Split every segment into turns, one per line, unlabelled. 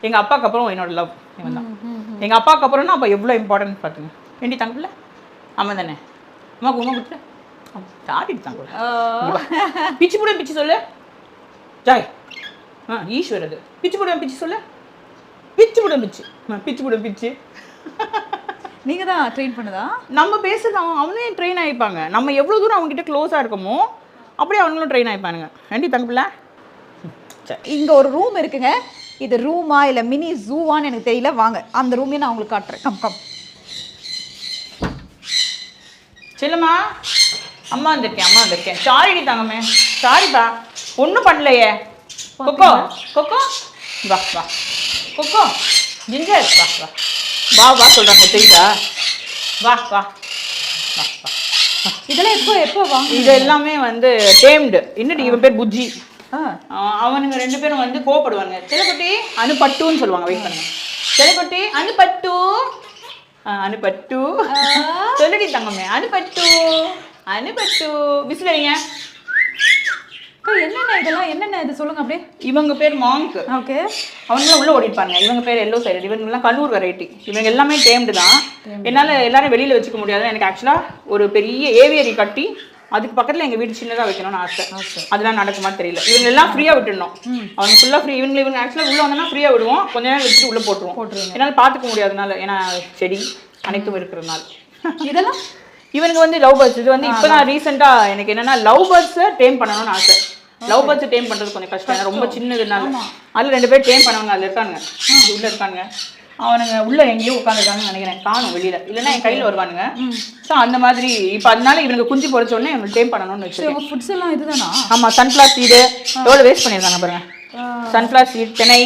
எங்கள் அப்பாவுக்கு அப்புறம் என்னோட லவ் இவன் தான். எங்கள் அப்பாவுக்கு அப்புறம்னா அப்போ எவ்வளோ இம்பார்ட்டன்ட் பார்த்துங்க. வேண்டி தங்கல ஆமாம் தானே அம்மா உமா கொடுத்து தாடிட்டு தாங்க பிச்சு போட பிச்சு சொல்லு ஜாய் ஈஸ்வர் அது பிச்சு போட பிச்சு சொல்லு பிச்சு போட பிச்சு பிச்சு போட பிச்சு.
நீங்கள் தான் ட்ரெயின் பண்ணதா?
நம்ம பேசுறது அவனே ட்ரெயின் ஆகிப்பாங்க. நம்ம எவ்வளோ தூரம் அவங்ககிட்ட க்ளோஸாக இருக்கோமோ அப்படியே அவங்களும் ட்ரெயின் ஆகிப்பானுங்க. வேண்டி தங்கப்பில்ல.
இங்கே ஒரு ரூம் இருக்குங்க. இது ரூமா இல்லை மினி ஜூவான்னு எனக்கு தெரியல. வாங்க அந்த ரூமையும் நான் உங்களுக்கு காட்டுறேன். கம்
செல்லுமா அம்மா வந்திருக்கேன் சாரிடி தாங்கம்மே. சாரிப்பா ஒன்றும் பண்ணலையே. கொக்கோ கொக்கோ வா வா கொக்கோ ஜிஞ்சர் வா வா வா வா சொல்கிறாங்க தெரியுதா? வா வா வா வா.
இதெல்லாம் எப்போ வா?
இது எல்லாமே வந்து டேம்டு. இன்னும் இவன் பேர் புஜ்ஜி. அவனுங்க 2 பேரும் வந்து கோவப்படுவாங்க. செல்லக்குட்டி அனுப்பட்டுன்னு சொல்லுவாங்க. வெயிட் பண்ணுங்க. செல்லக்குட்டி அனுப்பட்டு அனுப்பட்டு சொல்லுடி தங்கமே அனுப்பட்டு விசிலறிங்க.
என்னென்ன இது சொல்லுங்க அப்படியே.
இவங்க பேர் மாங்க்.
ஓகே.
அவங்களாம் உள்ள ஓடிப்பாங்க. இவங்க பேர் எல்லோ சைடு. இவங்கெல்லாம் கண்ணூர் வெரைட்டி. இவங்க எல்லாமே டேம்டு தான். என்னால் எல்லாரும் வெளியில் வச்சுக்க முடியாது. எனக்கு ஆக்சுவலாக ஒரு பெரிய ஏவியரி கட்டி அதுக்கு பக்கத்தில் எங்கள் வீடு சின்னதாக வைக்கணும்னு ஆசை. அதெல்லாம் நடக்குமா தெரியல. இவங்க எல்லாம் ஃப்ரீயாக விட்டுடணும். அவங்க ஃபுல்லாக ஃப்ரீ. இவங்க ஆக்சுவலாக உள்ளே வந்தோன்னா ஃப்ரீயாக விடுவோம். கொஞ்ச நேரம் வச்சுட்டு உள்ளே போட்டுருவோம். என்னால் பார்த்துக்க முடியாதனால. ஏன்னா செடி அனைத்தும் இருக்கிறதுனால.
இதெல்லாம்
இவனுக்கு வந்து லவ் பேர்ட்ஸ். இது வந்து இப்போ தான் ரீசெண்டாக எனக்கு என்னென்னா லவ் பேர்ட்ஸை டேம் பண்ணணும்னு ஆசை. லவ் பேர்ட்ஸை டேம் பண்ணுறது கொஞ்சம் கஷ்டம். ஏன்னா ரொம்ப சின்னதுனால. அதில் 2 பேர் டேம் பண்ணவங்க அதில் இருக்காங்க. உள்ளே இருக்காங்க. அவனுங்க உள்ள எங்கேயோ உட்காந்துருக்காங்கன்னு நினைக்கிறேன். காணும் வெளியில. இல்லைன்னா என் கையில் வருவானுங்க. ஸோ அந்த மாதிரி இப்போ அதனால இவனுக்கு குஞ்சு பொறிச்ச உடனே இவங்க டேம் பண்ணணும்னு வச்சுருக்கேன்.
ஃபுட்ஸ் எல்லாம் இதுதானா?
ஆமாம். சன்ஃப்ளவர் சீடு எவ்வளோ வேஸ்ட் பண்ணியிருக்காங்க பாருங்க. சன்ஃப்ளவர் சீட், திணை,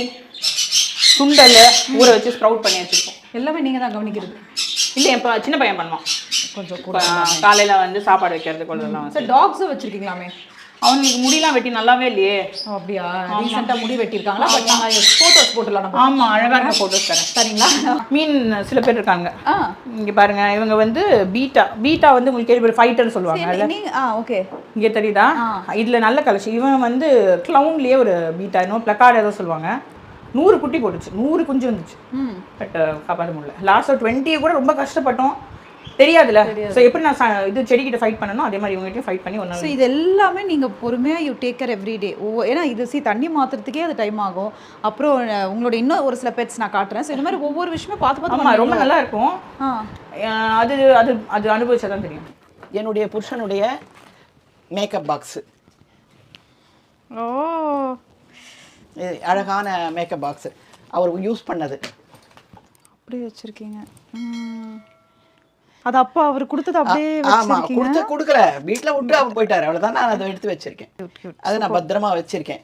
சுண்டல் ஊற வச்சு ஸ்ப்ரவுட் பண்ணி வச்சுருக்கோம்.
எல்லாமே நீங்கள் தான் கவனிக்கிறது?
இல்லை என் சின்ன பையன் பண்ணுவான்.
கொஞ்சம்
காலையில் வந்து சாப்பாடு வைக்கிறது கொள்ளலாம்.
சார் டாக்ஸும் வச்சுருக்கீங்களாமே?
அவனுக்கு முடியெல்லாம் வெட்டி நல்லாவே இல்லையே.
அப்படியா? ரீசெண்டாக முடி வெட்டியிருக்காங்களா? பட் நாங்கள் ஃபோட்டோஸ் போட்டுடலாம்.
ஆமாம் அழகாக இருக்க ஃபோட்டோஸ் தரேன்.
சரிங்களா?
மீன் சில பேர் இருக்காங்க. இங்கே பாருங்க. இவங்க வந்து பீட்டா வந்து உங்களுக்கு கேள்வி ஃபைட்டர்னு சொல்லுவாங்க.
ஓகே.
இங்கே தெரியுதா? இதில் நல்ல கலெக்ஷன். இவன் வந்து க்ளவுன்லேயே ஒரு பீட்டா இன்னும் பிளக்கார்டு ஏதோ சொல்லுவாங்க. 100 குட்டி போட்டுச்சு. 100 குஞ்சு வந்துச்சு. பட் காப்பாற்ற முடியல. லாஸ்ட் 20 கூட ரொம்ப கஷ்டப்பட்டோம். தெரியாதுல்ல. ஸோ எப்படி நான் இது செடிக்கிட்ட ஃபைட் பண்ணணும் அதே மாதிரி இவங்ககிட்ட ஃபைட் பண்ணி ஒன்று.
ஸோ இது எல்லாமே நீங்கள் பொறுமையாக you take care every day. ஏன்னா இது தண்ணி மாற்றுறதுக்கே அது டைம் ஆகும். அப்புறம் உங்களோட இன்னும் ஒரு சில பெட்ஸ் நான் காட்டுறேன். ஸோ இந்த மாதிரி ஒவ்வொரு விஷயமே பார்த்து
ரொம்ப நல்லா இருக்கும். அது அது அது அனுபவிச்சா தான் தெரியும்.
என்னுடைய புருஷனுடைய மேக்கப் பாக்ஸு.
ஓ
அழகான மேக்கப் பாக்ஸு அவர் யூஸ் பண்ணது.
அப்படியே வச்சுருக்கீங்க. அது அப்பா அவர் கொடுத்தது அப்படியே.
ஆமாம் கொடுக்கல. வீட்டில் விட்டு அவர் போயிட்டார். அவ்வளோதான். நான் அதை எடுத்து வச்சிருக்கேன். அதை நான் பத்திரமா வச்சிருக்கேன்.